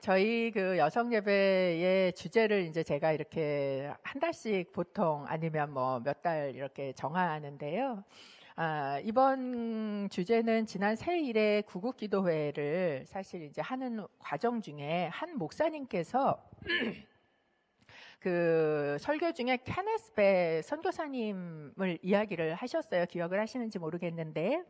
저희 그 여성 예배의 주제를 이제 제가 이렇게 한 달씩 보통 아니면 뭐 몇 달 이렇게 정하는데요. 이번 주제는 지난 새일에 구국기도회를 사실 이제 하는 과정 중에 한 목사님께서 그 설교 중에 케네스 배 선교사님을 이야기를 하셨어요. 기억을 하시는지 모르겠는데,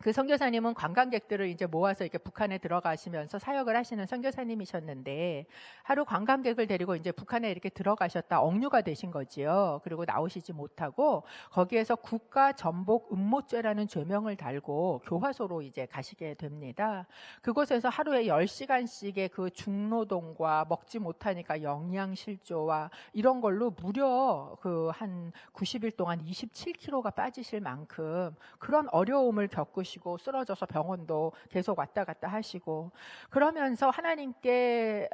그 선교사님은 관광객들을 이제 모아서 이렇게 북한에 들어가시면서 사역을 하시는 선교사님이셨는데, 하루 관광객을 데리고 이제 북한에 이렇게 들어가셨다 억류가 되신 거지요. 그리고 나오시지 못하고 거기에서 국가 전복 음모죄라는 죄명을 달고 교화소로 이제 가시게 됩니다. 그곳에서 하루에 10시간씩의 그 중노동과 먹지 못하니까 영양실조와 이런 걸로 무려 그 한 90일 동안 27kg가 빠지실 만큼 그런 어려움을 겪으시고 쓰러져서 병원도 계속 왔다 갔다 하시고, 그러면서 하나님께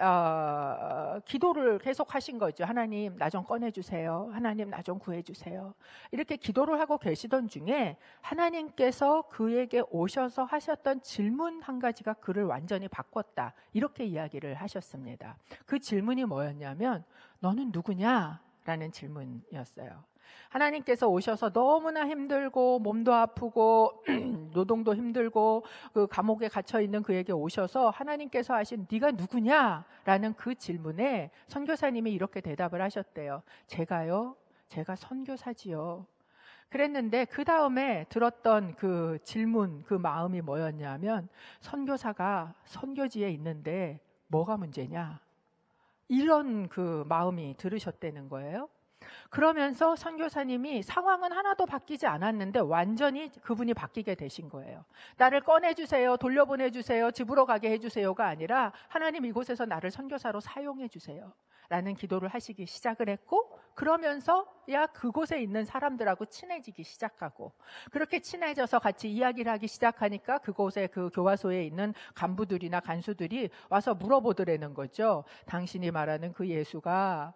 기도를 계속 하신 거죠. 하나님 나 좀 꺼내주세요. 하나님 나 좀 구해주세요. 이렇게 기도를 하고 계시던 중에 하나님께서 그에게 오셔서 하셨던 질문 한 가지가 그를 완전히 바꿨다, 이렇게 이야기를 하셨습니다. 그 질문이 뭐였냐면, 너는 누구냐? 라는 질문이었어요. 하나님께서 오셔서 너무나 힘들고 몸도 아프고 노동도 힘들고 그 감옥에 갇혀 있는 그에게 오셔서 하나님께서 하신 네가 누구냐라는 그 질문에 선교사님이 이렇게 대답을 하셨대요. 제가 선교사지요. 그랬는데 그 다음에 들었던 그 질문, 그 마음이 뭐였냐면, 선교사가 선교지에 있는데 뭐가 문제냐, 이런 그 마음이 들으셨다는 거예요. 그러면서 선교사님이 상황은 하나도 바뀌지 않았는데 완전히 그분이 바뀌게 되신 거예요. 나를 꺼내주세요, 돌려보내주세요, 집으로 가게 해주세요가 아니라, 하나님 이곳에서 나를 선교사로 사용해주세요 라는 기도를 하시기 시작을 했고, 그러면서 그곳에 있는 사람들하고 친해지기 시작하고, 그렇게 친해져서 같이 이야기를 하기 시작하니까 그곳에 그 교화소에 있는 간부들이나 간수들이 와서 물어보더라는 거죠. 당신이 말하는 그 예수가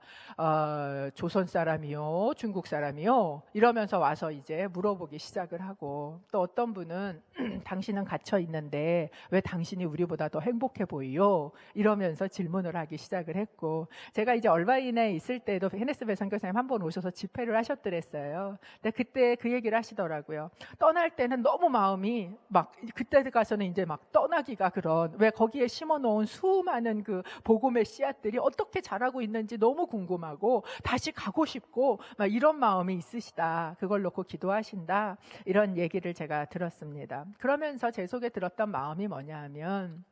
조선 사람이요, 중국 사람이요, 이러면서 와서 이제 물어보기 시작을 하고, 또 어떤 분은 당신은 갇혀 있는데 왜 당신이 우리보다 더 행복해 보이요, 이러면서 질문을 하기 시작을 했고, 제가 이제 얼바인에 있을 때도 케네스 배 선교사님 한 번 오셔서 집회를 하셨더랬어요. 근데 그때 그 얘기를 하시더라고요. 떠날 때는 너무 마음이 막, 그때 가서는 이제 막 떠나기가, 그런 왜 거기에 심어놓은 수많은 그 복음의 씨앗들이 어떻게 자라고 있는지 너무 궁금하고 다시 가고 싶고 막 이런 마음이 있으시다, 그걸 놓고 기도하신다, 이런 얘기를 제가 들었습니다. 그러면서 제 속에 들었던 마음이 뭐냐 하면,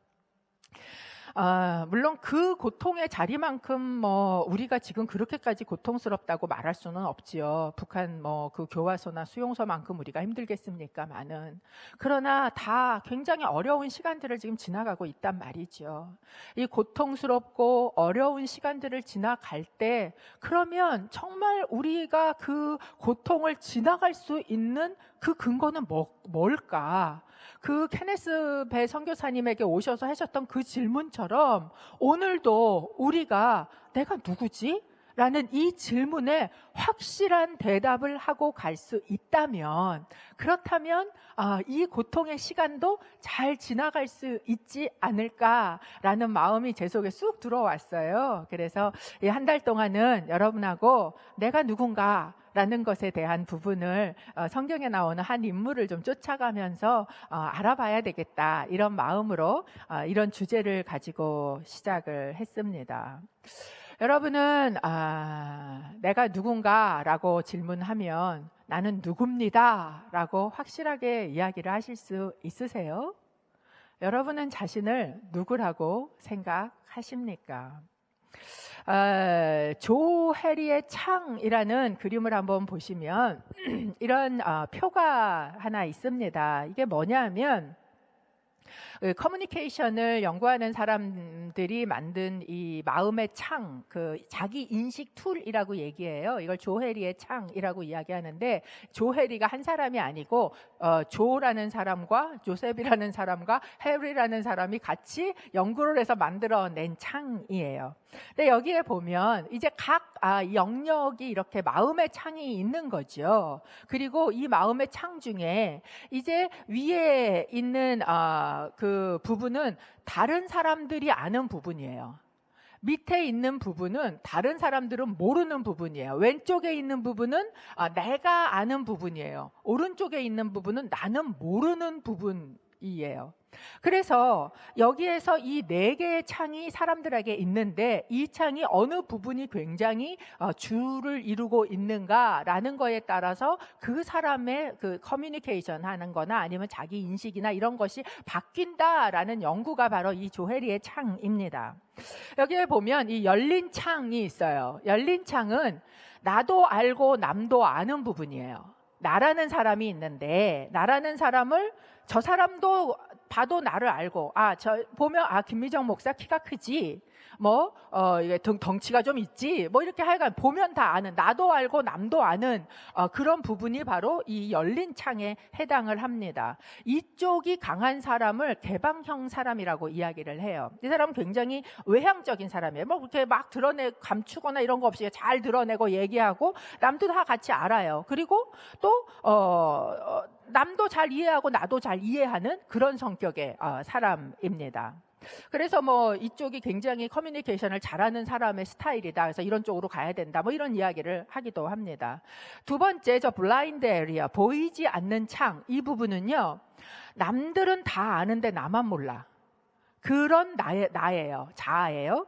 물론 그 고통의 자리만큼 뭐 우리가 지금 그렇게까지 고통스럽다고 말할 수는 없지요. 북한 뭐 그 교화소나 수용소만큼 우리가 힘들겠습니까마는. 그러나 다 굉장히 어려운 시간들을 지금 지나가고 있단 말이죠. 이 고통스럽고 어려운 시간들을 지나갈 때, 그러면 정말 우리가 그 고통을 지나갈 수 있는 그 근거는 뭘까? 그 케네스 배 선교사님에게 오셔서 하셨던 그 질문처럼 오늘도 우리가 내가 누구지? 라는 이 질문에 확실한 대답을 하고 갈 수 있다면, 그렇다면 이 고통의 시간도 잘 지나갈 수 있지 않을까라는 마음이 제 속에 쑥 들어왔어요. 그래서 이 한 달 동안은 여러분하고 내가 누군가 라는 것에 대한 부분을 성경에 나오는 한 인물을 좀 쫓아가면서 알아봐야 되겠다, 이런 마음으로 이런 주제를 가지고 시작을 했습니다. 여러분은 내가 누군가라고 질문하면 나는 누굽니다 라고 확실하게 이야기를 하실 수 있으세요? 여러분은 자신을 누구라고 생각하십니까? 조 해리의 창이라는 그림을 한번 보시면 이런 표가 하나 있습니다. 이게 뭐냐면, 커뮤니케이션을 연구하는 사람들이 만든 이 마음의 창, 그 자기 인식 툴이라고 얘기해요. 이걸 조 해리의 창이라고 이야기하는데, 조 해리가 한 사람이 아니고 조라는 사람과 조셉이라는 사람과 해리라는 사람이 같이 연구를 해서 만들어낸 창이에요. 근데 여기에 보면 이제 각 영역이 이렇게 마음의 창이 있는 거죠. 그리고 이 마음의 창 중에 이제 위에 있는 그 부분은 다른 사람들이 아는 부분이에요. 밑에 있는 부분은 다른 사람들은 모르는 부분이에요. 왼쪽에 있는 부분은 내가 아는 부분이에요. 오른쪽에 있는 부분은 나는 모르는 부분이에요. 그래서 여기에서 이 4개의 창이 사람들에게 있는데 이 창이 어느 부분이 굉장히 주를 이루고 있는가라는 거에 따라서 그 사람의 그 커뮤니케이션 하는 거나 아니면 자기 인식이나 이런 것이 바뀐다라는 연구가 바로 이 조혜리의 창입니다. 여기에 보면 이 열린 창이 있어요. 열린 창은 나도 알고 남도 아는 부분이에요. 나라는 사람이 있는데 나라는 사람을 저 사람도 봐도 나를 알고 저 보면 김미정 목사 키가 크지 이게 덩치가 좀 있지 이렇게 하여간 보면 다 아는 나도 알고 남도 아는 그런 부분이 바로 이 열린 창에 해당을 합니다. 이쪽이 강한 사람을 개방형 사람이라고 이야기를 해요. 이 사람은 굉장히 외향적인 사람이에요. 그렇게 막 감추거나 이런 거 없이 잘 드러내고 얘기하고 남도 다 같이 알아요. 그리고 또 남도 잘 이해하고 나도 잘 이해하는 그런 성격의 사람입니다. 그래서 이쪽이 굉장히 커뮤니케이션을 잘하는 사람의 스타일이다. 그래서 이런 쪽으로 가야 된다. 이런 이야기를 하기도 합니다. 두 번째, 블라인드 에리아, 보이지 않는 창. 이 부분은요, 남들은 다 아는데 나만 몰라. 그런 나예요. 자아예요.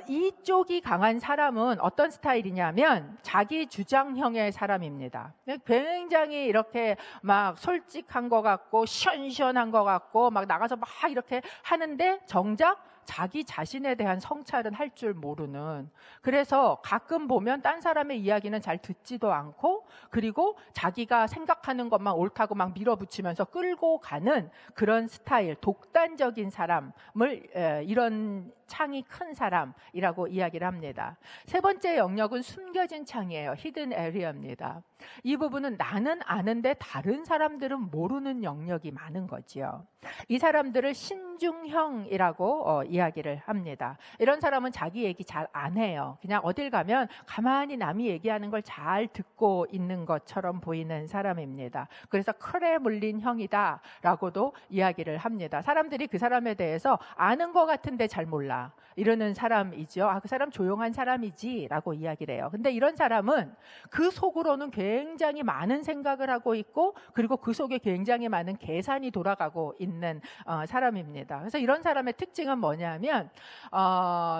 이쪽이 강한 사람은 어떤 스타일이냐면 자기 주장형의 사람입니다. 굉장히 이렇게 막 솔직한 것 같고 시원시원한 것 같고 막 나가서 막 이렇게 하는데 정작 자기 자신에 대한 성찰은 할 줄 모르는, 그래서 가끔 보면 딴 사람의 이야기는 잘 듣지도 않고 그리고 자기가 생각하는 것만 옳다고 막 밀어붙이면서 끌고 가는 그런 스타일, 독단적인 사람을 이런 창이 큰 사람이라고 이야기를 합니다. 세 번째 영역은 숨겨진 창이에요. 히든 에리어입니다. 이 부분은 나는 아는데 다른 사람들은 모르는 영역이 많은 거지요. 이 사람들을 신중형이라고 이야기를 합니다. 이런 사람은 자기 얘기 잘 안 해요. 그냥 어딜 가면 가만히 남이 얘기하는 걸 잘 듣고 있는 것처럼 보이는 사람입니다. 그래서 크레 물린 형이다 라고도 이야기를 합니다. 사람들이 그 사람에 대해서 아는 것 같은데 잘 몰라 이러는 사람이죠. 그 사람 조용한 사람이지 라고 이야기를 해요. 근데 이런 사람은 그 속으로는 굉장히 많은 생각을 하고 있고 그리고 그 속에 굉장히 많은 계산이 돌아가고 있는 사람입니다. 그래서 이런 사람의 특징은 뭐냐면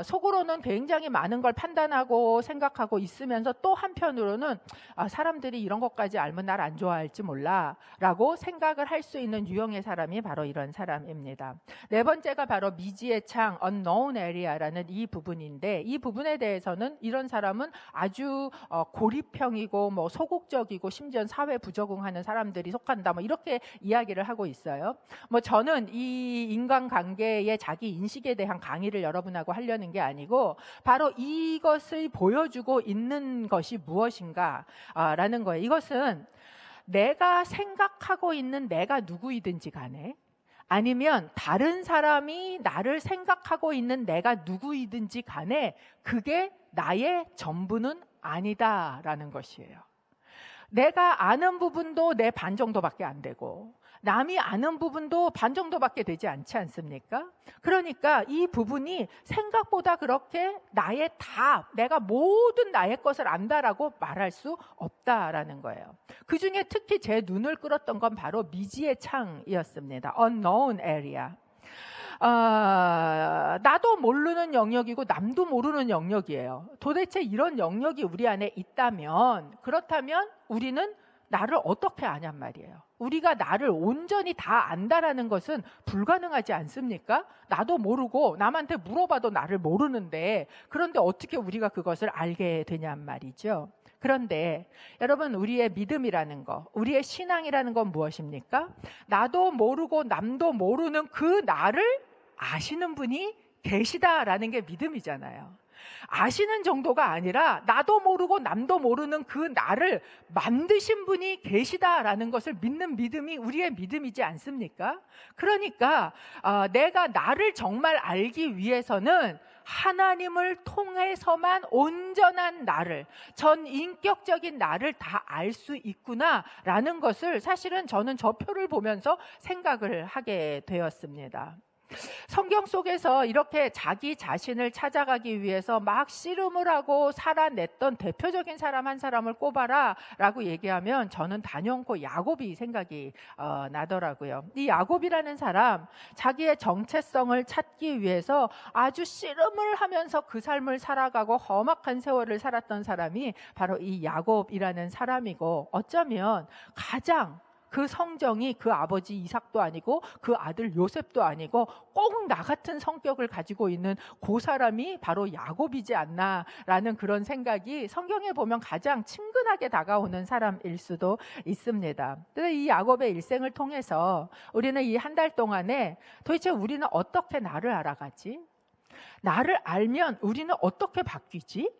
속으로는 굉장히 많은 걸 판단하고 생각하고 있으면서 또 한편으로는 사람들이 이런 것까지 알면 날 안 좋아할지 몰라 라고 생각을 할 수 있는 유형의 사람이 바로 이런 사람입니다. 네 번째가 바로 미지의 창, unknown area라는 이 부분인데, 이 부분에 대해서는 이런 사람은 아주 고립형이고 소극적이고 심지어 사회 부적응하는 사람들이 속한다 이렇게 이야기를 하고 있어요. 저는 이 인간관계의 자기 인식에 대한 강의를 여러분하고 하려는 게 아니고 바로 이것을 보여주고 있는 것이 무엇인가 라는 거예요. 이것은 내가 생각하고 있는 내가 누구이든지 간에 아니면 다른 사람이 나를 생각하고 있는 내가 누구이든지 간에 그게 나의 전부는 아니다라는 것이에요. 내가 아는 부분도 내 반 정도밖에 안 되고 남이 아는 부분도 반 정도밖에 되지 않지 않습니까? 그러니까 이 부분이 생각보다 그렇게 내가 모든 나의 것을 안다라고 말할 수 없다라는 거예요. 그 중에 특히 제 눈을 끌었던 건 바로 미지의 창이었습니다. unknown area. 나도 모르는 영역이고 남도 모르는 영역이에요. 도대체 이런 영역이 우리 안에 있다면, 그렇다면 우리는 나를 어떻게 아냔 말이에요. 우리가 나를 온전히 다 안다라는 것은 불가능하지 않습니까? 나도 모르고 남한테 물어봐도 나를 모르는데, 그런데 어떻게 우리가 그것을 알게 되냔 말이죠. 그런데 여러분, 우리의 믿음이라는 거, 우리의 신앙이라는 건 무엇입니까? 나도 모르고 남도 모르는 그 나를 아시는 분이 계시다라는 게 믿음이잖아요. 아시는 정도가 아니라 나도 모르고 남도 모르는 그 나를 만드신 분이 계시다라는 것을 믿는 믿음이 우리의 믿음이지 않습니까? 그러니까 내가 나를 정말 알기 위해서는 하나님을 통해서만 온전한 나를, 전 인격적인 나를 다 알 수 있구나라는 것을 사실은 저는 저 표를 보면서 생각을 하게 되었습니다. 성경 속에서 이렇게 자기 자신을 찾아가기 위해서 막 씨름을 하고 살아냈던 대표적인 사람 한 사람을 꼽아라 라고 얘기하면 저는 단연코 야곱이 생각이 나더라고요. 이 야곱이라는 사람, 자기의 정체성을 찾기 위해서 아주 씨름을 하면서 그 삶을 살아가고 험악한 세월을 살았던 사람이 바로 이 야곱이라는 사람이고, 어쩌면 가장 그 성정이 그 아버지 이삭도 아니고 그 아들 요셉도 아니고 꼭 나 같은 성격을 가지고 있는 그 사람이 바로 야곱이지 않나라는 그런 생각이 성경에 보면 가장 친근하게 다가오는 사람일 수도 있습니다. 그래서 이 야곱의 일생을 통해서 우리는 이 한 달 동안에 도대체 우리는 어떻게 나를 알아가지? 나를 알면 우리는 어떻게 바뀌지?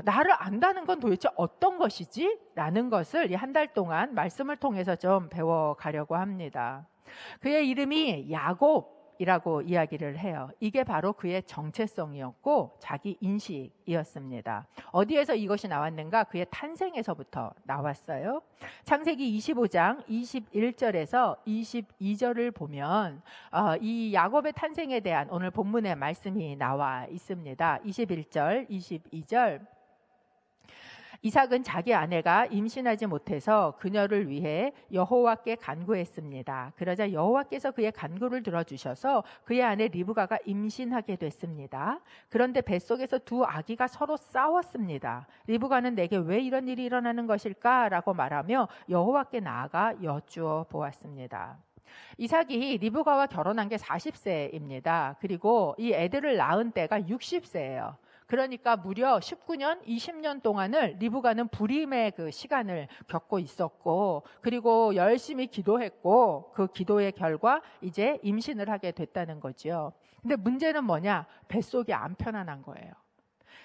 나를 안다는 건 도대체 어떤 것이지? 라는 것을 이 한 달 동안 말씀을 통해서 좀 배워가려고 합니다. 그의 이름이 야곱이라고 이야기를 해요. 이게 바로 그의 정체성이었고 자기 인식이었습니다. 어디에서 이것이 나왔는가? 그의 탄생에서부터 나왔어요. 창세기 25장 21절에서 22절을 보면 이 야곱의 탄생에 대한 오늘 본문의 말씀이 나와 있습니다. 21절, 22절. 이삭은 자기 아내가 임신하지 못해서 그녀를 위해 여호와께 간구했습니다. 그러자 여호와께서 그의 간구를 들어주셔서 그의 아내 리브가가 임신하게 됐습니다. 그런데 뱃속에서 두 아기가 서로 싸웠습니다. 리브가는 내게 왜 이런 일이 일어나는 것일까? 라고 말하며 여호와께 나아가 여쭈어 보았습니다. 이삭이 리브가와 결혼한 게 40세입니다. 그리고 이 애들을 낳은 때가 60세예요. 그러니까 무려 19년, 20년 동안을 리브가는 불임의 그 시간을 겪고 있었고, 그리고 열심히 기도했고, 그 기도의 결과 이제 임신을 하게 됐다는 거죠. 근데 문제는 뭐냐? 뱃속이 안 편안한 거예요.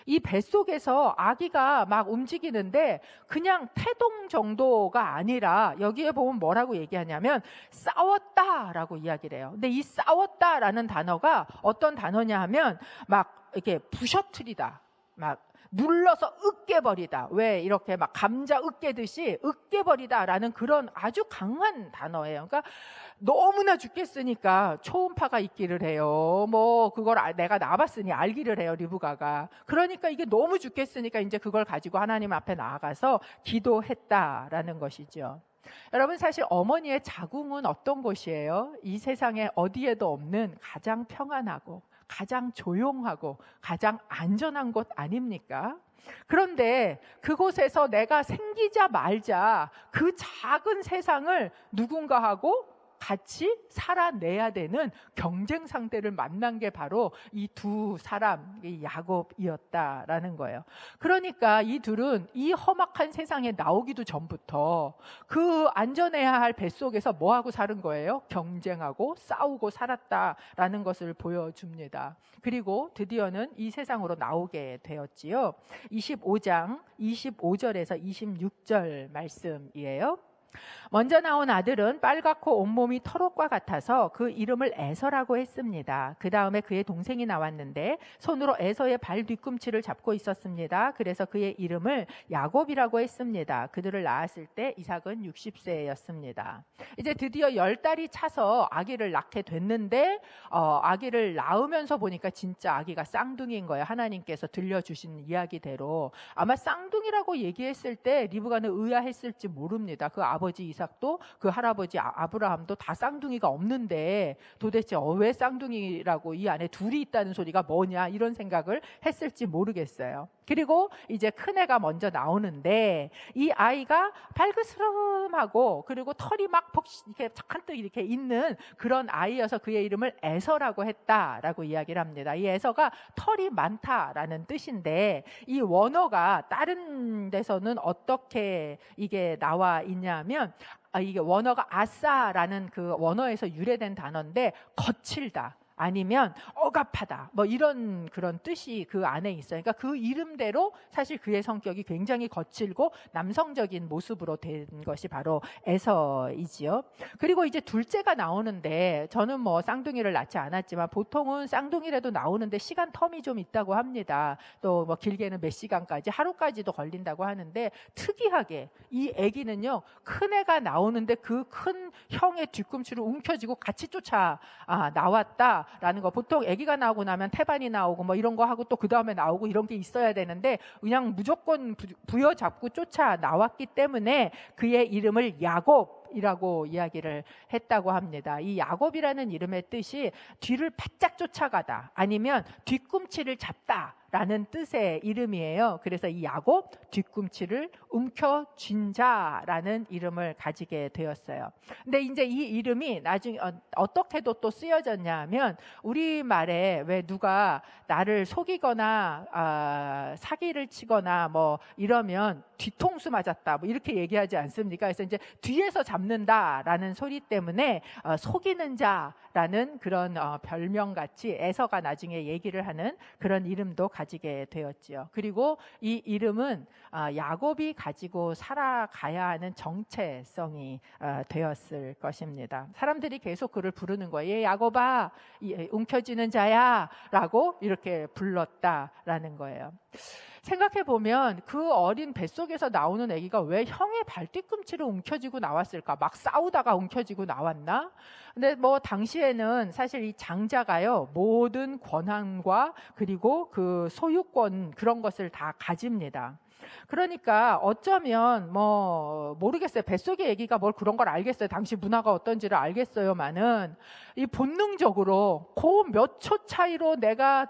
이 뱃속에서 아기가 막 움직이는데 그냥 태동 정도가 아니라 여기에 보면 뭐라고 얘기하냐면 싸웠다라고 이야기를 해요. 근데 이 싸웠다라는 단어가 어떤 단어냐 하면 막 이렇게 부셔뜨리다, 막 눌러서 으깨버리다, 왜 이렇게 막 감자 으깨듯이 으깨버리다라는 그런 아주 강한 단어예요. 그러니까 너무나 죽겠으니까 초음파가 있기를 해요. 뭐 그걸 내가 나봤으니 알기를 해요, 리브가가. 그러니까 이게 너무 죽겠으니까 이제 그걸 가지고 하나님 앞에 나아가서 기도했다라는 것이죠. 여러분, 사실 어머니의 자궁은 어떤 곳이에요? 이 세상에 어디에도 없는 가장 평안하고 가장 조용하고 가장 안전한 곳 아닙니까? 그런데 그곳에서 내가 생기자 말자 그 작은 세상을 누군가하고 같이 살아내야 되는 경쟁 상대를 만난 게 바로 이 두 사람, 이 야곱이었다라는 거예요. 그러니까 이 둘은 이 험악한 세상에 나오기도 전부터 그 안전해야 할 뱃속에서 뭐하고 사는 거예요? 경쟁하고 싸우고 살았다라는 것을 보여줍니다. 그리고 드디어는 이 세상으로 나오게 되었지요. 25장 25절에서 26절 말씀이에요. 먼저 나온 아들은 빨갛고 온몸이 털옷과 같아서 그 이름을 에서라고 했습니다. 그 다음에 그의 동생이 나왔는데 손으로 에서의 발 뒤꿈치를 잡고 있었습니다. 그래서 그의 이름을 야곱이라고 했습니다. 그들을 낳았을 때 이삭은 60세였습니다. 이제 드디어 10달이 차서 아기를 낳게 됐는데 아기를 낳으면서 보니까 진짜 아기가 쌍둥이인 거예요. 하나님께서 들려주신 이야기대로. 아마 쌍둥이라고 얘기했을 때 리브가는 의아했을지 모릅니다. 그 아버지 이삭도 그 할아버지 아브라함도 다 쌍둥이가 없는데 도대체 왜 쌍둥이라고 이 안에 둘이 있다는 소리가 뭐냐, 이런 생각을 했을지 모르겠어요. 그리고 이제 큰애가 먼저 나오는데 이 아이가 발그스름하고 그리고 털이 막 이렇게 한뜩 이렇게 있는 그런 아이여서 그의 이름을 에서라고 했다라고 이야기를 합니다. 이 에서가 털이 많다라는 뜻인데 이 원어가 다른 데서는 어떻게 이게 나와 있냐면 이게 원어가 아싸라는 그 원어에서 유래된 단어인데 거칠다, 아니면 억압하다 뭐 이런 그런 뜻이 그 안에 있어요. 그러니까 그 이름대로 사실 그의 성격이 굉장히 거칠고 남성적인 모습으로 된 것이 바로 에서이지요. 그리고 이제 둘째가 나오는데 저는 뭐 쌍둥이를 낳지 않았지만 보통은 쌍둥이라도 나오는데 시간 텀이 좀 있다고 합니다. 또 뭐 길게는 몇 시간까지 하루까지도 걸린다고 하는데 특이하게 이 아기는요 큰 애가 나오는데 그 큰 형의 뒤꿈치를 움켜쥐고 같이 쫓아 나왔다라는 거. 보통 아기가 나오고 나면 태반이 나오고 뭐 이런 거 하고 또 그 다음에 나오고 이런 게 있어야 되는데 그냥 무조건 부여잡고 쫓아 나왔기 때문에 그의 이름을 야곱이라고 이야기를 했다고 합니다. 이 야곱이라는 이름의 뜻이 뒤를 바짝 쫓아가다 아니면 뒤꿈치를 잡다 라는 뜻의 이름이에요. 그래서 이 야곱, 뒤꿈치를 움켜쥔 자라는 이름을 가지게 되었어요. 근데 이제 이 이름이 나중에 어떻게도 또 쓰여졌냐 하면 우리말에 왜 누가 나를 속이거나 사기를 치거나 뭐 이러면 뒤통수 맞았다 뭐 이렇게 얘기하지 않습니까? 그래서 이제 뒤에서 잡는다라는 소리 때문에 속이는 자라는 그런 별명같이 에서가 나중에 얘기를 하는 그런 이름도 가지게 되었지요. 그리고 이 이름은 야곱이 가지고 살아가야 하는 정체성이 되었을 것입니다. 사람들이 계속 그를 부르는 거예요. 야곱아, 움켜쥐는 자야 라고 이렇게 불렀다라는 거예요. 생각해보면 그 어린 뱃속에서 나오는 아기가 왜 형의 발뒤꿈치를 움켜쥐고 나왔을까? 막 싸우다가 움켜쥐고 나왔나? 근데 뭐 당시에는 사실 이 장자가요 모든 권한과 그리고 그 소유권 그런 것을 다 가집니다. 그러니까 어쩌면 뭐 모르겠어요. 뱃속의 아기가 뭘 그런 걸 알겠어요. 당시 문화가 어떤지를 알겠어요만은 이 본능적으로 그 몇 초 차이로 내가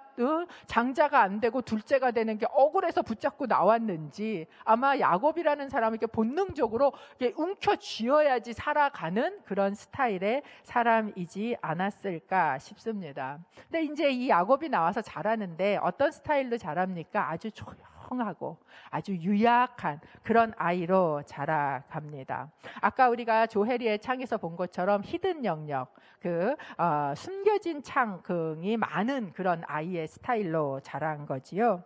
장자가 안 되고 둘째가 되는 게 억울해서 붙잡고 나왔는지 아마 야곱이라는 사람은 이렇게 본능적으로 이렇게 움켜쥐어야지 살아가는 그런 스타일의 사람이지 않았을까 싶습니다. 근데 이제 이 야곱이 나와서 자라는데 어떤 스타일로 자랍니까? 아주 조용하고 아주 유약한 그런 아이로 자라갑니다. 아까 우리가 조혜리의 창에서 본 것처럼 히든 영역, 숨겨진 창이 많은 그런 아이의 스타일로 자란 거지요.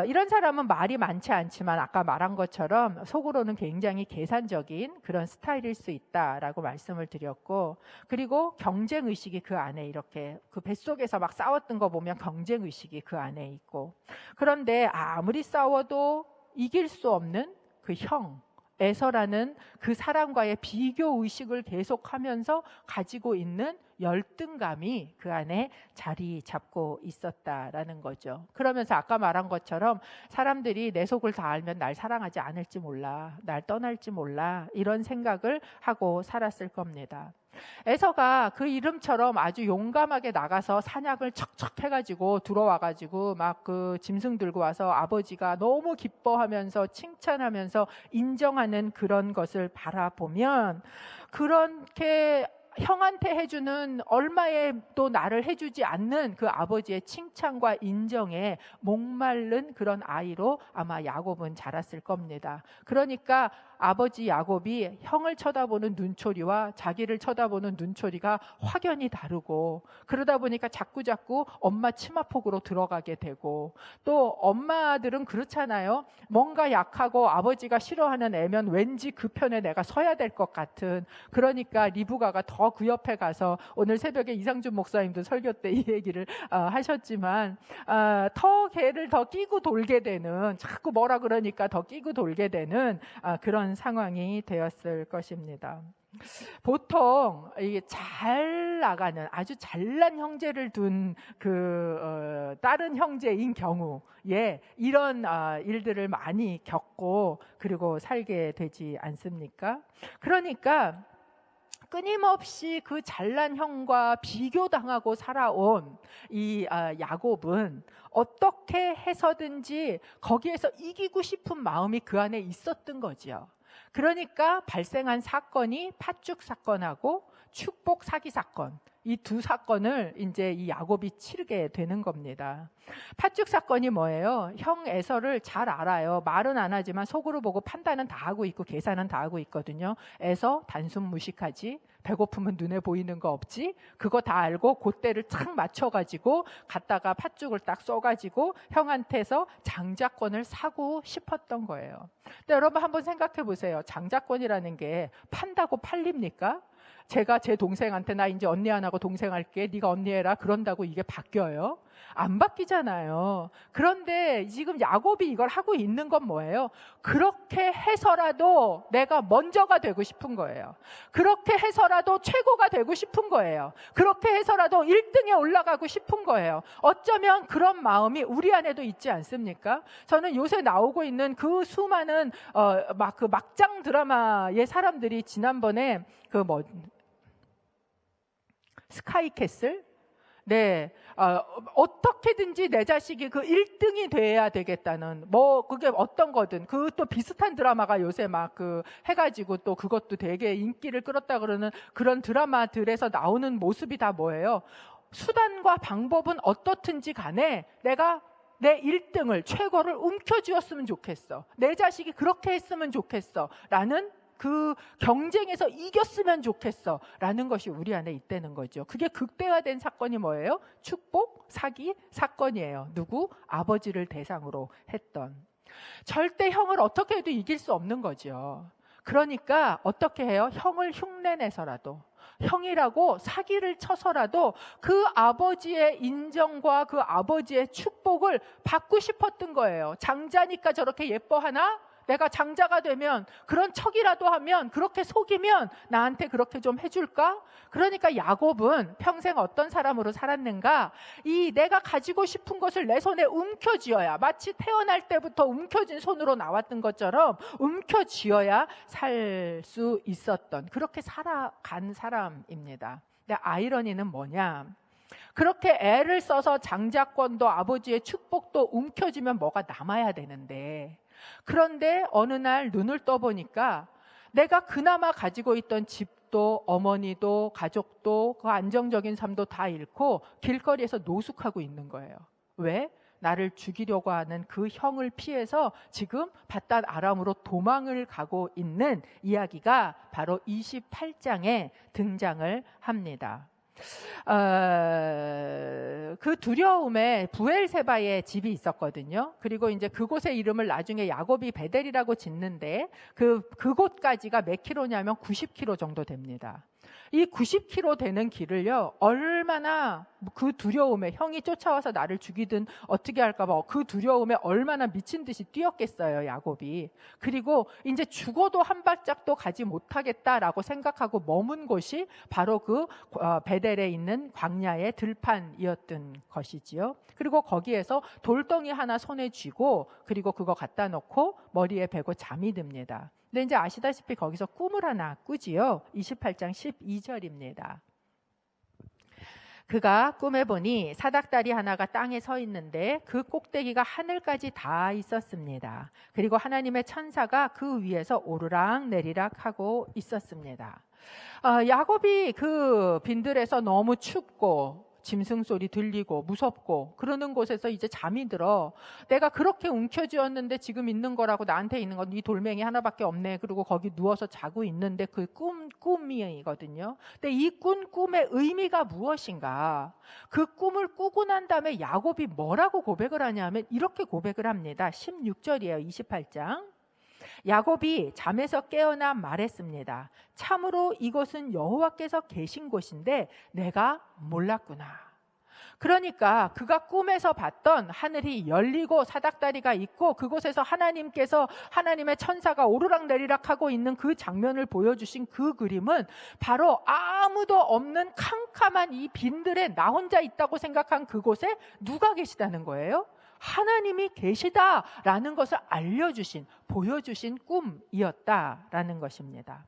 이런 사람은 말이 많지 않지만 아까 말한 것처럼 속으로는 굉장히 계산적인 그런 스타일일 수 있다라고 말씀을 드렸고, 그리고 경쟁의식이 그 안에 이렇게 그 뱃속에서 막 싸웠던 거 보면 경쟁의식이 그 안에 있고, 그런데 아무리 싸워도 이길 수 없는 그 형 에서라는 그 사람과의 비교 의식을 계속하면서 가지고 있는 열등감이 그 안에 자리 잡고 있었다라는 거죠. 그러면서 아까 말한 것처럼 사람들이 내 속을 다 알면 날 사랑하지 않을지 몰라, 날 떠날지 몰라, 이런 생각을 하고 살았을 겁니다. 에서가 그 이름처럼 아주 용감하게 나가서 사냥을 척척 해가지고 들어와가지고 막 그 짐승 들고 와서 아버지가 너무 기뻐하면서 칭찬하면서 인정하는 그런 것을 바라보면, 그렇게 형한테 해주는 얼마에 또 나를 해주지 않는 그 아버지의 칭찬과 인정에 목마른 그런 아이로 아마 야곱은 자랐을 겁니다. 그러니까 아버지 야곱이 형을 쳐다보는 눈초리와 자기를 쳐다보는 눈초리가 확연히 다르고, 그러다 보니까 자꾸자꾸 엄마 치마폭으로 들어가게 되고, 또 엄마들은 그렇잖아요. 뭔가 약하고 아버지가 싫어하는 애면 왠지 그 편에 내가 서야 될 것 같은, 그러니까 리브가가 더 그 옆에 가서, 오늘 새벽에 이상준 목사님도 설교 때 이 얘기를 하셨지만 걔를 더 끼고 돌게 되는, 자꾸 뭐라 그러니까 더 끼고 돌게 되는 그런 상황이 되었을 것입니다. 보통 이게 잘 나가는 아주 잘난 형제를 둔 다른 형제인 경우에 이런 일들을 많이 겪고 그리고 살게 되지 않습니까? 그러니까 끊임없이 그 잘난 형과 비교당하고 살아온 이 야곱은 어떻게 해서든지 거기에서 이기고 싶은 마음이 그 안에 있었던 거지요. 그러니까 발생한 사건이 팥죽 사건하고 축복 사기 사건, 이 두 사건을 이제 이 야곱이 치르게 되는 겁니다. 팥죽 사건이 뭐예요? 형 에서를 잘 알아요. 말은 안 하지만 속으로 보고 판단은 다 하고 있고 계산은 다 하고 있거든요. 에서 단순 무식하지, 배고프면 눈에 보이는 거 없지, 그거 다 알고 그때를 착 맞춰가지고 갔다가 팥죽을 딱 쏘가지고 형한테서 장자권을 사고 싶었던 거예요. 근데 여러분 한번 생각해 보세요. 장자권이라는 게 판다고 팔립니까? 제가 제 동생한테 나 이제 언니 안 하고 동생 할게, 네가 언니 해라 그런다고 이게 바뀌어요? 안 바뀌잖아요. 그런데 지금 야곱이 이걸 하고 있는 건 뭐예요? 그렇게 해서라도 내가 먼저가 되고 싶은 거예요. 그렇게 해서라도 최고가 되고 싶은 거예요. 그렇게 해서라도 1등에 올라가고 싶은 거예요. 어쩌면 그런 마음이 우리 안에도 있지 않습니까? 저는 요새 나오고 있는 그 수많은 그 막장 드라마의 사람들이 지난번에 스카이캐슬? 네, 어떻게든지 내 자식이 그 1등이 돼야 되겠다는, 그게 어떤 거든, 그 또 비슷한 드라마가 요새 해가지고 또 그것도 되게 인기를 끌었다 그러는 그런 드라마들에서 나오는 모습이 다 뭐예요? 수단과 방법은 어떻든지 간에 내가 내 1등을, 최고를 움켜쥐었으면 좋겠어. 내 자식이 그렇게 했으면 좋겠어. 라는 그 경쟁에서 이겼으면 좋겠어 라는 것이 우리 안에 있다는 거죠. 그게 극대화된 사건이 뭐예요? 축복, 사기 사건이에요. 누구? 아버지를 대상으로 했던. 절대 형을 어떻게 해도 이길 수 없는 거죠. 그러니까 어떻게 해요? 형을 흉내내서라도, 형이라고 사기를 쳐서라도 그 아버지의 인정과 그 아버지의 축복을 받고 싶었던 거예요. 장자니까 저렇게 예뻐하나? 내가 장자가 되면, 그런 척이라도 하면, 그렇게 속이면 나한테 그렇게 좀 해줄까? 그러니까 야곱은 평생 어떤 사람으로 살았는가? 이 내가 가지고 싶은 것을 내 손에 움켜쥐어야, 마치 태어날 때부터 움켜쥔 손으로 나왔던 것처럼 움켜쥐어야 살 수 있었던, 그렇게 살아간 사람입니다. 근데 아이러니는 뭐냐? 그렇게 애를 써서 장자권도 아버지의 축복도 움켜쥐면 뭐가 남아야 되는데, 그런데 어느 날 눈을 떠보니까 내가 그나마 가지고 있던 집도 어머니도 가족도 그 안정적인 삶도 다 잃고 길거리에서 노숙하고 있는 거예요. 왜? 나를 죽이려고 하는 그 형을 피해서 지금 바단 아람으로 도망을 가고 있는 이야기가 바로 28장에 등장을 합니다. 그 두려움에 부엘세바에 집이 있었거든요. 그리고 이제 그곳의 이름을 나중에 야곱이 베델이라고 짓는데 그곳까지가 몇 킬로냐면 90킬로 정도 됩니다. 이 90킬로 되는 길을요, 얼마나 그 두려움에, 형이 쫓아와서 나를 죽이든 어떻게 할까봐 그 두려움에 얼마나 미친 듯이 뛰었겠어요, 야곱이. 그리고 이제 죽어도 한 발짝도 가지 못하겠다라고 생각하고 머문 곳이 바로 그 베델에 있는 광야의 들판이었던 것이지요. 그리고 거기에서 돌덩이 하나 손에 쥐고, 그리고 그거 갖다 놓고 머리에 베고 잠이 듭니다. 근데 이제 아시다시피 거기서 꿈을 하나 꾸지요. 28장 12절입니다. 그가 꿈에 보니 사닥다리 하나가 땅에 서 있는데 그 꼭대기가 하늘까지 다 있었습니다. 그리고 하나님의 천사가 그 위에서 오르락 내리락 하고 있었습니다. 야곱이 그 빈들에서 너무 춥고 짐승 소리 들리고 무섭고 그러는 곳에서 이제 잠이 들어. 내가 그렇게 움켜쥐었는데 지금 있는 거라고, 나한테 있는 건 이 돌멩이 하나밖에 없네. 그리고 거기 누워서 자고 있는데 그 꿈이거든요. 근데 이 꿈의 의미가 무엇인가? 그 꿈을 꾸고 난 다음에 야곱이 뭐라고 고백을 하냐면 이렇게 고백을 합니다. 16절이에요. 28장. 야곱이 잠에서 깨어나 말했습니다. 참으로 이곳은 여호와께서 계신 곳인데 내가 몰랐구나. 그러니까 그가 꿈에서 봤던 하늘이 열리고 사닥다리가 있고 그곳에서 하나님의 천사가 오르락내리락 하고 있는 그 장면을 보여주신 그 그림은 바로 아무도 없는 캄캄한 이 빈들에 나 혼자 있다고 생각한 그곳에 누가 계시다는 거예요? 하나님이 계시다라는 것을 알려주신, 보여주신 꿈이었다라는 것입니다.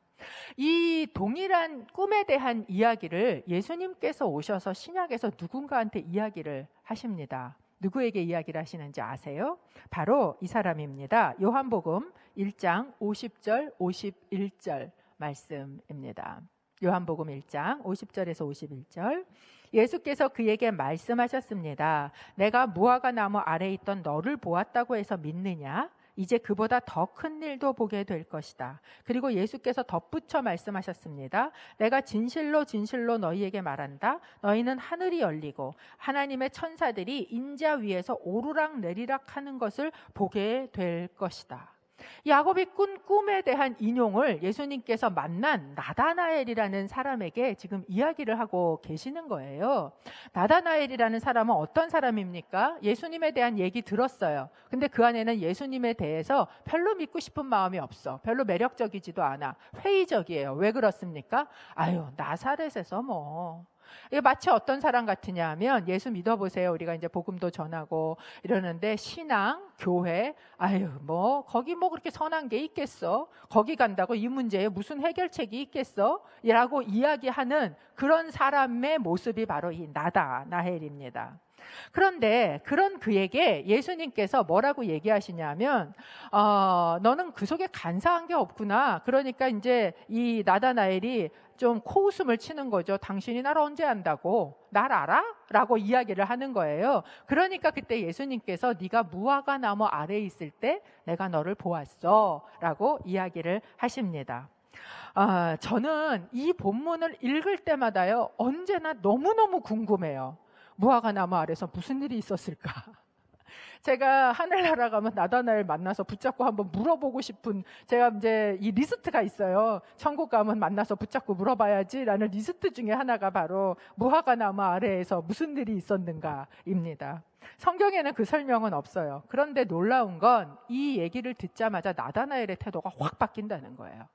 이 동일한 꿈에 대한 이야기를 예수님께서 오셔서 신약에서 누군가한테 이야기를 하십니다. 누구에게 이야기를 하시는지 아세요? 바로 이 사람입니다. 요한복음 1장 50절 51절 말씀입니다. 요한복음 1장 50절에서 51절. 예수께서 그에게 말씀하셨습니다. 내가 무화과 나무 아래에 있던 너를 보았다고 해서 믿느냐? 이제 그보다 더 큰 일도 보게 될 것이다. 그리고 예수께서 덧붙여 말씀하셨습니다. 내가 진실로 진실로 너희에게 말한다. 너희는 하늘이 열리고 하나님의 천사들이 인자 위에서 오르락 내리락 하는 것을 보게 될 것이다. 야곱이 꾼 꿈에 대한 인용을 예수님께서 만난 나다나엘이라는 사람에게 지금 이야기를 하고 계시는 거예요. 나다나엘이라는 사람은 어떤 사람입니까? 예수님에 대한 얘기 들었어요. 근데 그 안에는 예수님에 대해서 별로 믿고 싶은 마음이 없어. 별로 매력적이지도 않아. 회의적이에요. 왜 그렇습니까? 아유, 나사렛에서 뭐. 이게 마치 어떤 사람 같으냐 하면, 예수 믿어보세요. 우리가 이제 복음도 전하고 이러는데, 신앙, 교회, 아유, 뭐 거기 뭐 그렇게 선한 게 있겠어? 거기 간다고 이 문제에 무슨 해결책이 있겠어? 라고 이야기하는 그런 사람의 모습이 바로 이 나다나엘입니다. 그런데 그런 그에게 예수님께서 뭐라고 얘기하시냐면, 너는 그 속에 간사한 게 없구나. 그러니까 이제 이 나다나엘이 좀 코웃음을 치는 거죠. 당신이 날 언제 안다고? 날 알아? 라고 이야기를 하는 거예요. 그러니까 그때 예수님께서 네가 무화과 나무 아래에 있을 때 내가 너를 보았어 라고 이야기를 하십니다. 저는 이 본문을 읽을 때마다요, 언제나 너무너무 궁금해요. 무화과 나무 아래서 무슨 일이 있었을까? 제가 하늘나라 가면 나다나엘 만나서 붙잡고 한번 물어보고 싶은, 제가 이제 이 리스트가 있어요. 천국 가면 만나서 붙잡고 물어봐야지라는 리스트 중에 하나가 바로 무화과 나무 아래에서 무슨 일이 있었는가입니다. 성경에는 그 설명은 없어요. 그런데 놀라운 건 이 얘기를 듣자마자 나다나엘의 태도가 확 바뀐다는 거예요.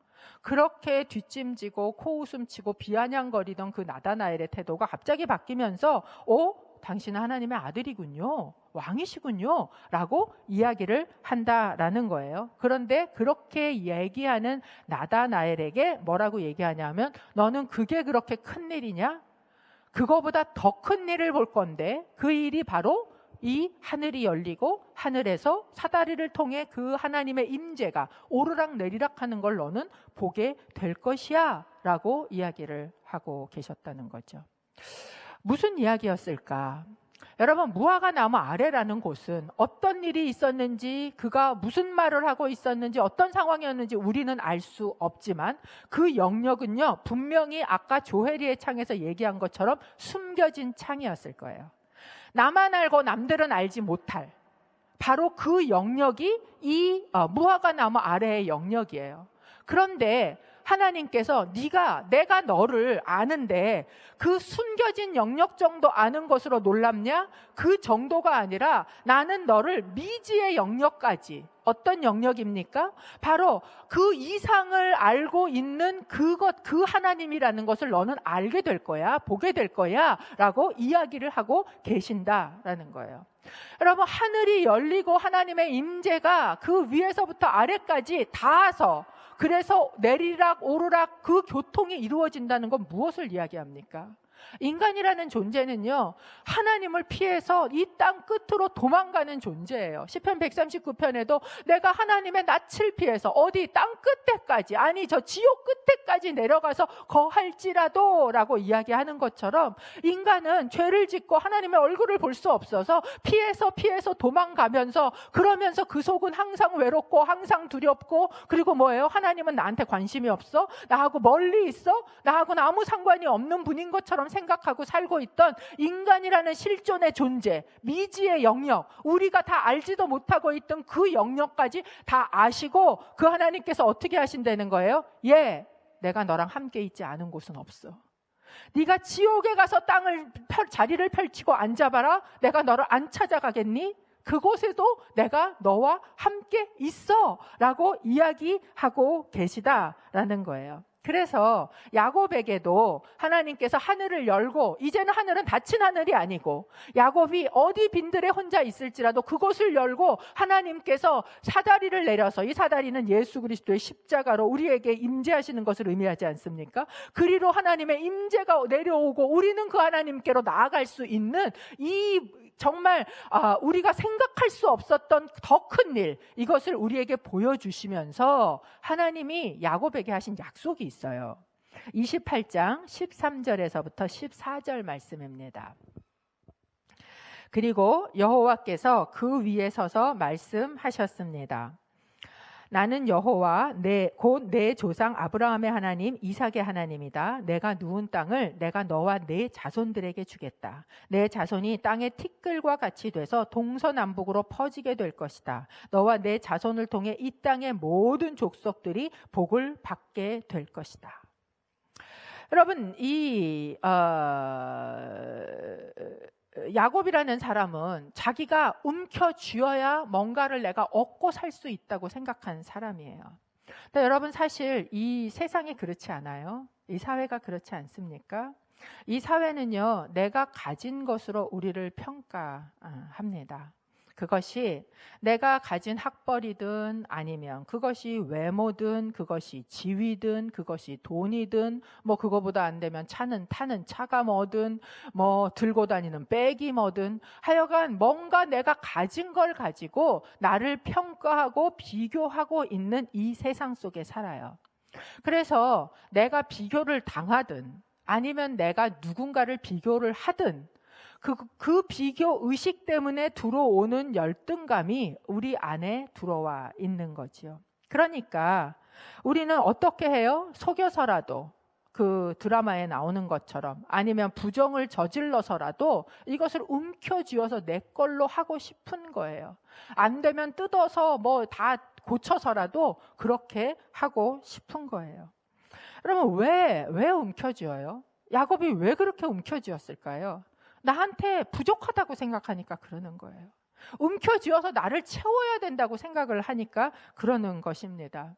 그렇게 뒷짐지고 코웃음치고 비아냥거리던 그 나다나엘의 태도가 갑자기 바뀌면서 당신은 하나님의 아들이군요, 왕이시군요 라고 이야기를 한다라는 거예요. 그런데 그렇게 얘기하는 나다나엘에게 뭐라고 얘기하냐면, 너는 그게 그렇게 큰 일이냐? 그거보다 더 큰 일을 볼 건데, 그 일이 바로 이 하늘이 열리고 하늘에서 사다리를 통해 그 하나님의 임재가 오르락 내리락 하는 걸 너는 보게 될 것이야 라고 이야기를 하고 계셨다는 거죠. 무슨 이야기였을까? 여러분, 무화과 나무 아래라는 곳은 어떤 일이 있었는지, 그가 무슨 말을 하고 있었는지, 어떤 상황이었는지 우리는 알 수 없지만, 그 영역은요, 분명히 아까 조회리의 창에서 얘기한 것처럼 숨겨진 창이었을 거예요. 나만 알고 남들은 알지 못할 바로 그 영역이 이 무화과 나무 아래의 영역이에요. 그런데 하나님께서 내가 너를 아는데 그 숨겨진 영역 정도 아는 것으로 놀랍냐? 그 정도가 아니라 나는 너를 미지의 영역까지, 어떤 영역입니까? 바로 그 이상을 알고 있는 그 하나님이라는 것을 너는 알게 될 거야, 보게 될 거야 라고 이야기를 하고 계신다라는 거예요. 여러분, 하늘이 열리고 하나님의 임재가 그 위에서부터 아래까지 닿아서, 그래서 내리락 오르락 그 교통이 이루어진다는 건 무엇을 이야기합니까? 인간이라는 존재는요, 하나님을 피해서 이 땅 끝으로 도망가는 존재예요. 시편 139편에도 내가 하나님의 낯을 피해서 어디 땅 끝에까지, 아니 저 지옥 끝에까지 내려가서 거할지라도 라고 이야기하는 것처럼, 인간은 죄를 짓고 하나님의 얼굴을 볼 수 없어서 피해서 도망가면서, 그러면서 그 속은 항상 외롭고 항상 두렵고, 그리고 뭐예요? 하나님은 나한테 관심이 없어? 나하고 멀리 있어? 나하고는 아무 상관이 없는 분인 것처럼 생각하고 살고 있던 인간이라는 실존의 존재, 미지의 영역, 우리가 다 알지도 못하고 있던 그 영역까지 다 아시고, 그 하나님께서 어떻게 하신다는 거예요? 내가 너랑 함께 있지 않은 곳은 없어. 네가 지옥에 가서 자리를 펼치고 앉아봐라. 내가 너를 안 찾아가겠니? 그곳에도 내가 너와 함께 있어 라고 이야기하고 계시다라는 거예요. 그래서 야곱에게도 하나님께서 하늘을 열고, 이제는 하늘은 닫힌 하늘이 아니고, 야곱이 어디 빈들에 혼자 있을지라도 그곳을 열고 하나님께서 사다리를 내려서, 이 사다리는 예수 그리스도의 십자가로 우리에게 임재하시는 것을 의미하지 않습니까? 그리로 하나님의 임재가 내려오고 우리는 그 하나님께로 나아갈 수 있는 이 정말 우리가 생각할 수 없었던 더 큰 일, 이것을 우리에게 보여주시면서 하나님이 야곱에게 하신 약속이 있어요. 28장 13절에서부터 14절 말씀입니다. 그리고 여호와께서 그 위에 서서 말씀하셨습니다. 나는 여호와 곧 내 조상 아브라함의 하나님 이삭의 하나님이다. 내가 누운 땅을 내가 너와 내 자손들에게 주겠다. 내 자손이 땅의 티끌과 같이 돼서 동서남북으로 퍼지게 될 것이다. 너와 내 자손을 통해 이 땅의 모든 족속들이 복을 받게 될 것이다. 여러분, 이 야곱이라는 사람은 자기가 움켜쥐어야 뭔가를 내가 얻고 살 수 있다고 생각한 사람이에요. 근데 여러분, 사실 이 세상이 그렇지 않아요? 이 사회가 그렇지 않습니까? 이 사회는요, 내가 가진 것으로 우리를 평가합니다. 그것이 내가 가진 학벌이든 아니면 그것이 외모든 그것이 지위든 그것이 돈이든 뭐 그거보다 안 되면 타는 차가 뭐든 뭐 들고 다니는 백이 뭐든 하여간 뭔가 내가 가진 걸 가지고 나를 평가하고 비교하고 있는 이 세상 속에 살아요. 그래서 내가 비교를 당하든 아니면 내가 누군가를 비교를 하든 그 비교 의식 때문에 들어오는 열등감이 우리 안에 들어와 있는 거지요. 그러니까 우리는 어떻게 해요? 속여서라도 그 드라마에 나오는 것처럼 아니면 부정을 저질러서라도 이것을 움켜쥐어서 내 걸로 하고 싶은 거예요. 안 되면 뜯어서 뭐 다 고쳐서라도 그렇게 하고 싶은 거예요. 그러면 왜 움켜쥐어요? 야곱이 왜 그렇게 움켜쥐었을까요? 나한테 부족하다고 생각하니까 그러는 거예요. 움켜쥐어서 나를 채워야 된다고 생각을 하니까 그러는 것입니다.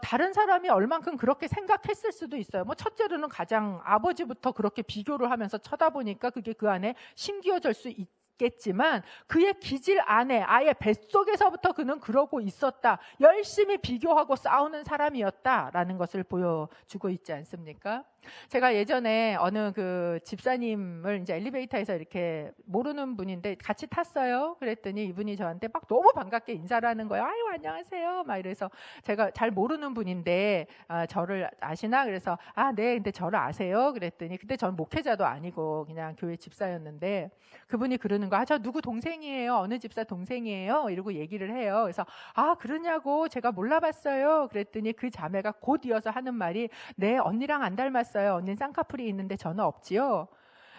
다른 사람이 얼만큼 그렇게 생각했을 수도 있어요. 뭐 첫째로는 가장 아버지부터 그렇게 비교를 하면서 쳐다보니까 그게 그 안에 심기어질 수 있겠지만 그의 기질 안에 아예 뱃속에서부터 그는 그러고 있었다. 열심히 비교하고 싸우는 사람이었다라는 것을 보여주고 있지 않습니까? 제가 예전에 어느 그 집사님을 이제 엘리베이터에서 이렇게 모르는 분인데 같이 탔어요. 그랬더니 이분이 저한테 막 너무 반갑게 인사를 하는 거예요. 아유, 안녕하세요. 막 이래서 제가 잘 모르는 분인데 저를 아시나? 그래서 네, 근데 저를 아세요? 그랬더니 그때 전 목회자도 아니고 그냥 교회 집사였는데 그분이 그러는 거, 저 누구 동생이에요. 어느 집사 동생이에요. 이러고 얘기를 해요. 그래서 그러냐고 제가 몰라봤어요. 그랬더니 그 자매가 곧 이어서 하는 말이 네, 언니랑 안 닮았어요. 언니는 쌍꺼풀이 있는데 저는 없지요.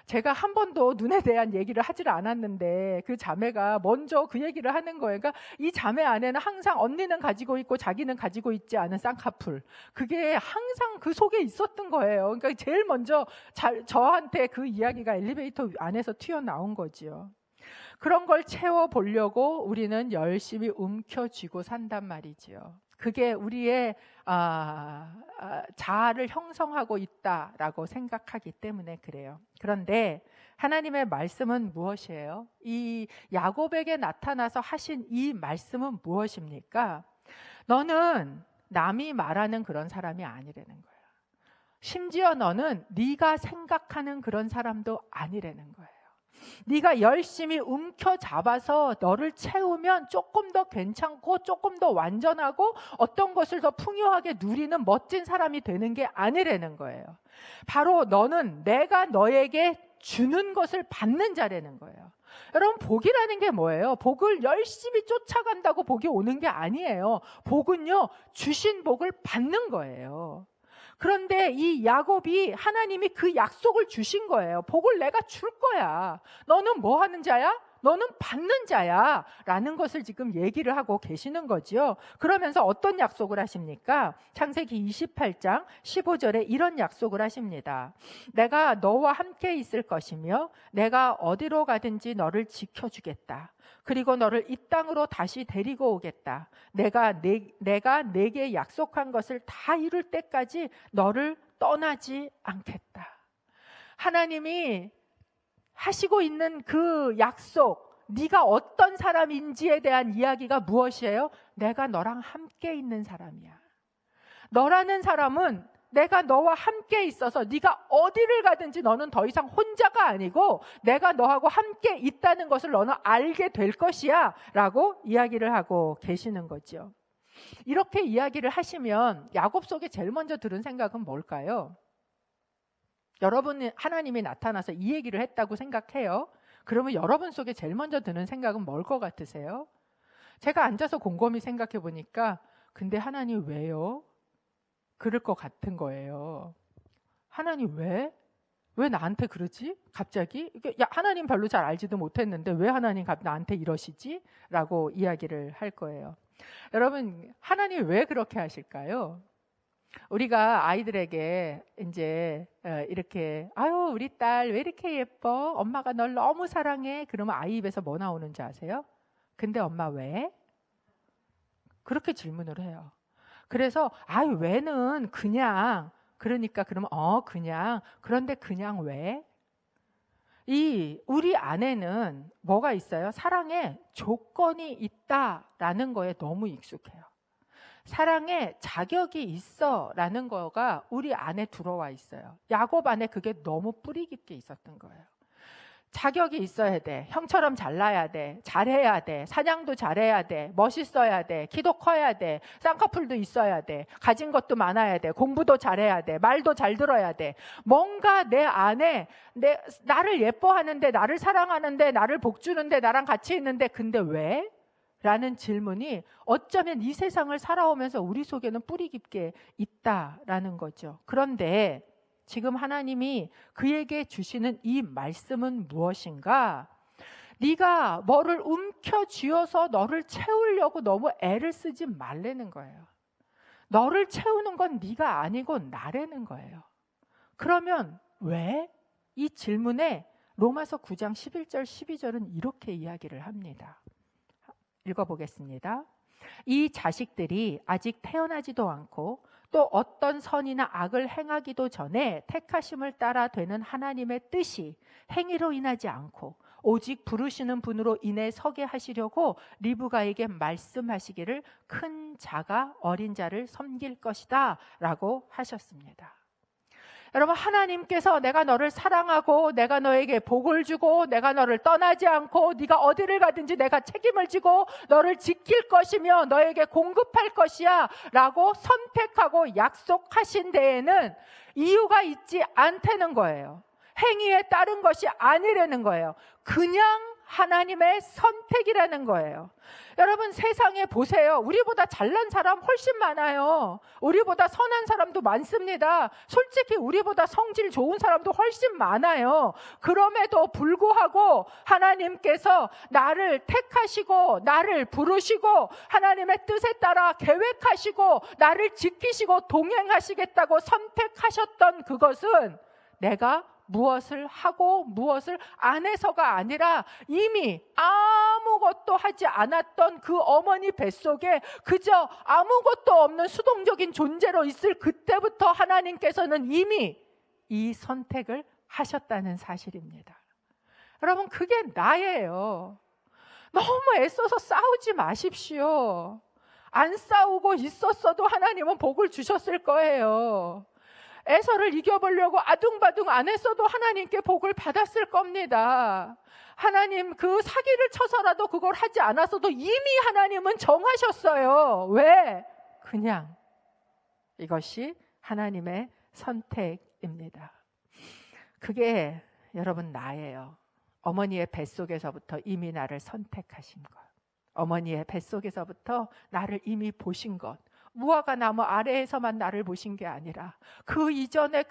제가 한 번도 눈에 대한 얘기를 하질 않았는데 그 자매가 먼저 그 얘기를 하는 거예요. 그러니까 이 자매 안에는 항상 언니는 가지고 있고 자기는 가지고 있지 않은 쌍꺼풀, 그게 항상 그 속에 있었던 거예요. 그러니까 제일 먼저 저한테 그 이야기가 엘리베이터 안에서 튀어나온 거지요. 그런 걸 채워보려고 우리는 열심히 움켜쥐고 산단 말이지요. 그게 우리의 자아를 형성하고 있다라고 생각하기 때문에 그래요. 그런데 하나님의 말씀은 무엇이에요? 이 야곱에게 나타나서 하신 이 말씀은 무엇입니까? 너는 남이 말하는 그런 사람이 아니라는 거예요. 심지어 너는 네가 생각하는 그런 사람도 아니라는 거예요. 네가 열심히 움켜잡아서 너를 채우면 조금 더 괜찮고 조금 더 완전하고 어떤 것을 더 풍요하게 누리는 멋진 사람이 되는 게 아니라는 거예요. 바로 너는 내가 너에게 주는 것을 받는 자라는 거예요. 여러분, 복이라는 게 뭐예요? 복을 열심히 쫓아간다고 복이 오는 게 아니에요. 복은요, 주신 복을 받는 거예요. 그런데 이 야곱이 하나님이 그 약속을 주신 거예요. 복을 내가 줄 거야. 너는 뭐 하는 자야? 너는 받는 자야. 라는 것을 지금 얘기를 하고 계시는 거지요. 그러면서 어떤 약속을 하십니까? 창세기 28장 15절에 이런 약속을 하십니다. 내가 너와 함께 있을 것이며 내가 어디로 가든지 너를 지켜주겠다. 그리고 너를 이 땅으로 다시 데리고 오겠다. 내가 내게 약속한 것을 다 이룰 때까지 너를 떠나지 않겠다. 하나님이 하시고 있는 그 약속, 네가 어떤 사람인지에 대한 이야기가 무엇이에요? 내가 너랑 함께 있는 사람이야. 너라는 사람은 내가 너와 함께 있어서 네가 어디를 가든지 너는 더 이상 혼자가 아니고 내가 너하고 함께 있다는 것을 너는 알게 될 것이야 라고 이야기를 하고 계시는 거죠. 이렇게 이야기를 하시면 야곱 속에 제일 먼저 들은 생각은 뭘까요? 여러분은 하나님이 나타나서 이 얘기를 했다고 생각해요. 그러면 여러분 속에 제일 먼저 드는 생각은 뭘 것 같으세요? 제가 앉아서 곰곰이 생각해 보니까 근데 하나님 왜요? 그럴 것 같은 거예요. 하나님 왜? 왜 나한테 그러지? 갑자기? 야, 하나님 별로 잘 알지도 못했는데 왜 하나님 나한테 이러시지? 라고 이야기를 할 거예요. 여러분, 하나님 왜 그렇게 하실까요? 우리가 아이들에게 이제 이렇게 아유 우리 딸 왜 이렇게 예뻐? 엄마가 널 너무 사랑해. 그러면 아이 입에서 뭐 나오는지 아세요? 근데 엄마 왜? 그렇게 질문을 해요. 그래서 아유 왜는 그냥 그러니까 그러면 그냥 그런데 그냥 왜? 우리 안에는 뭐가 있어요? 사랑에 조건이 있다라는 거에 너무 익숙해요. 사랑에 자격이 있어라는 거가 우리 안에 들어와 있어요. 야곱 안에 그게 너무 뿌리 깊게 있었던 거예요. 자격이 있어야 돼. 형처럼 잘나야 돼. 잘해야 돼. 사냥도 잘해야 돼. 멋있어야 돼. 키도 커야 돼. 쌍꺼풀도 있어야 돼. 가진 것도 많아야 돼. 공부도 잘해야 돼. 말도 잘 들어야 돼. 뭔가 내 안에 나를 예뻐하는데, 나를 사랑하는데, 나를 복주는데, 나랑 같이 있는데 근데 왜? 라는 질문이 어쩌면 이 세상을 살아오면서 우리 속에는 뿌리 깊게 있다라는 거죠. 그런데 지금 하나님이 그에게 주시는 이 말씀은 무엇인가? 네가 뭐를 움켜쥐어서 너를 채우려고 너무 애를 쓰지 말라는 거예요. 너를 채우는 건 네가 아니고 나라는 거예요. 그러면 왜? 이 질문에 로마서 9장 11절 12절은 이렇게 이야기를 합니다. 읽어보겠습니다. 이 자식들이 아직 태어나지도 않고 또 어떤 선이나 악을 행하기도 전에 택하심을 따라 되는 하나님의 뜻이 행위로 인하지 않고 오직 부르시는 분으로 인해 서게 하시려고 리브가에게 말씀하시기를 큰 자가 어린 자를 섬길 것이다 라고 하셨습니다. 여러분, 하나님께서 내가 너를 사랑하고 내가 너에게 복을 주고 내가 너를 떠나지 않고 네가 어디를 가든지 내가 책임을 지고 너를 지킬 것이며 너에게 공급할 것이야 라고 선택하고 약속하신 데에는 이유가 있지 않다는 거예요. 행위에 따른 것이 아니라는 거예요. 그냥 하나님의 선택이라는 거예요. 여러분, 세상에 보세요. 우리보다 잘난 사람 훨씬 많아요. 우리보다 선한 사람도 많습니다. 솔직히 우리보다 성질 좋은 사람도 훨씬 많아요. 그럼에도 불구하고 하나님께서 나를 택하시고 나를 부르시고 하나님의 뜻에 따라 계획하시고 나를 지키시고 동행하시겠다고 선택하셨던 그것은 내가 무엇을 하고 무엇을 안 해서가 아니라 이미 아무것도 하지 않았던 그 어머니 뱃속에 그저 아무것도 없는 수동적인 존재로 있을 그때부터 하나님께서는 이미 이 선택을 하셨다는 사실입니다. 여러분, 그게 나예요. 너무 애써서 싸우지 마십시오. 안 싸우고 있었어도 하나님은 복을 주셨을 거예요. 에서를 이겨보려고 아둥바둥 안 했어도 하나님께 복을 받았을 겁니다. 하나님 그 사기를 쳐서라도 그걸 하지 않았어도 이미 하나님은 정하셨어요. 왜? 그냥 이것이 하나님의 선택입니다. 그게 여러분 나예요. 어머니의 뱃속에서부터 이미 나를 선택하신 것. 어머니의 뱃속에서부터 나를 이미 보신 것. 무화과 나무 아래에서만 나를 보신 게 아니라 그 이전에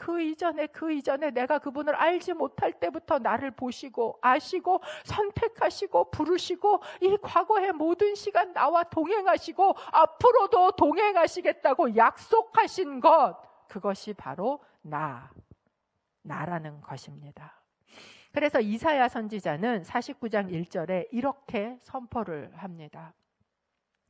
내가 그분을 알지 못할 때부터 나를 보시고 아시고 선택하시고 부르시고 이 과거의 모든 시간 나와 동행하시고 앞으로도 동행하시겠다고 약속하신 것, 그것이 바로 나라는 것입니다. 그래서 이사야 선지자는 49장 1절에 이렇게 선포를 합니다.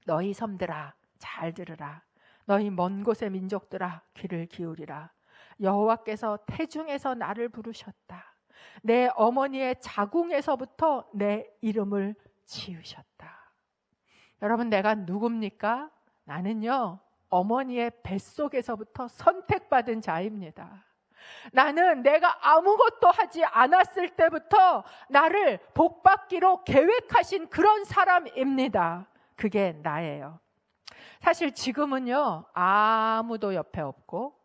너희 섬들아 잘 들으라. 너희 먼 곳의 민족들아 귀를 기울이라. 여호와께서 태중에서 나를 부르셨다. 내 어머니의 자궁에서부터 내 이름을 지으셨다. 여러분, 내가 누굽니까? 나는요, 어머니의 뱃속에서부터 선택받은 자입니다. 나는 내가 아무것도 하지 않았을 때부터 나를 복받기로 계획하신 그런 사람입니다. 그게 나예요. 사실 지금은요, 아무도 옆에 없고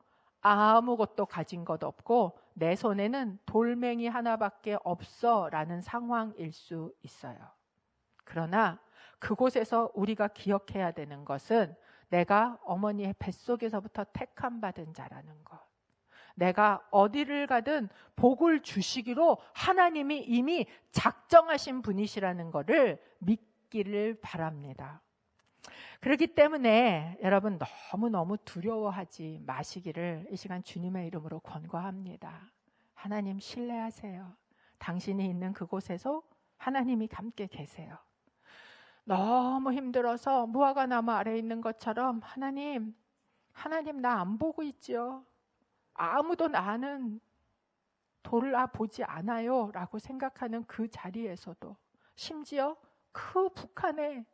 아무것도 가진 것 없고 내 손에는 돌멩이 하나밖에 없어 라는 상황일 수 있어요. 그러나 그곳에서 우리가 기억해야 되는 것은 내가 어머니의 뱃속에서부터 택함받은 자라는 것. 내가 어디를 가든 복을 주시기로 하나님이 이미 작정하신 분이시라는 것을 믿기를 바랍니다. 그렇기 때문에 여러분 너무너무 두려워하지 마시기를 이 시간 주님의 이름으로 권고합니다. 하나님 신뢰하세요. 당신이 있는 그곳에서 하나님이 함께 계세요. 너무 힘들어서 무화과 나무 아래에 있는 것처럼 하나님 나 안 보고 있지요. 아무도 나는 돌아보지 않아요 라고 생각하는 그 자리에서도, 심지어 그 북한에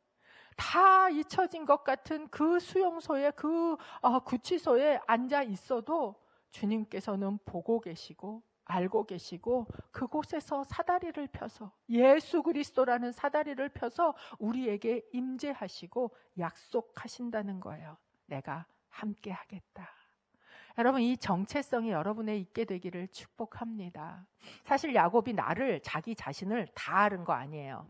다 잊혀진 것 같은 그 수용소에, 그 구치소에 앉아 있어도 주님께서는 보고 계시고 알고 계시고 그곳에서 사다리를 펴서, 예수 그리스도라는 사다리를 펴서 우리에게 임재하시고 약속하신다는 거예요. 내가 함께 하겠다. 여러분, 이 정체성이 여러분에 있게 되기를 축복합니다. 사실 야곱이 자기 자신을 다 아는 거 아니에요.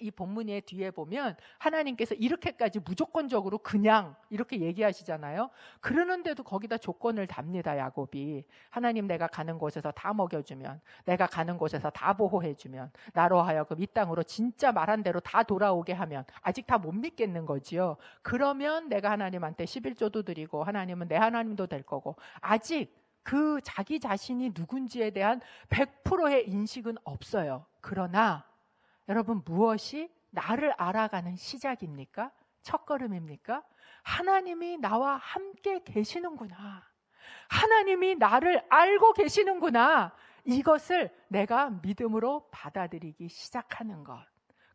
이 본문의 뒤에 보면 하나님께서 이렇게까지 무조건적으로 그냥 이렇게 얘기하시잖아요. 그러는데도 거기다 조건을 답니다. 야곱이. 하나님, 내가 가는 곳에서 다 먹여주면, 내가 가는 곳에서 다 보호해주면, 나로 하여금 이 땅으로 진짜 말한 대로 다 돌아오게 하면, 아직 다 못 믿겠는 거지요. 그러면 내가 하나님한테 11조도 드리고 하나님은 내 하나님도 될 거고, 아직 그 자기 자신이 누군지에 대한 100%의 인식은 없어요. 그러나 여러분, 무엇이 나를 알아가는 시작입니까? 첫걸음입니까? 하나님이 나와 함께 계시는구나. 하나님이 나를 알고 계시는구나. 이것을 내가 믿음으로 받아들이기 시작하는 것.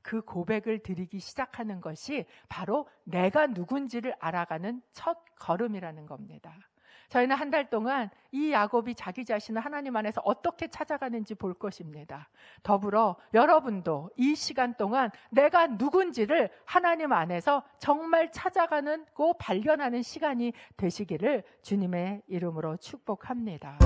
그 고백을 드리기 시작하는 것이 바로 내가 누군지를 알아가는 첫 걸음이라는 겁니다. 저희는 한 달 동안 이 야곱이 자기 자신을 하나님 안에서 어떻게 찾아가는지 볼 것입니다. 더불어 여러분도 이 시간 동안 내가 누군지를 하나님 안에서 정말 찾아가는 고 발견하는 시간이 되시기를 주님의 이름으로 축복합니다.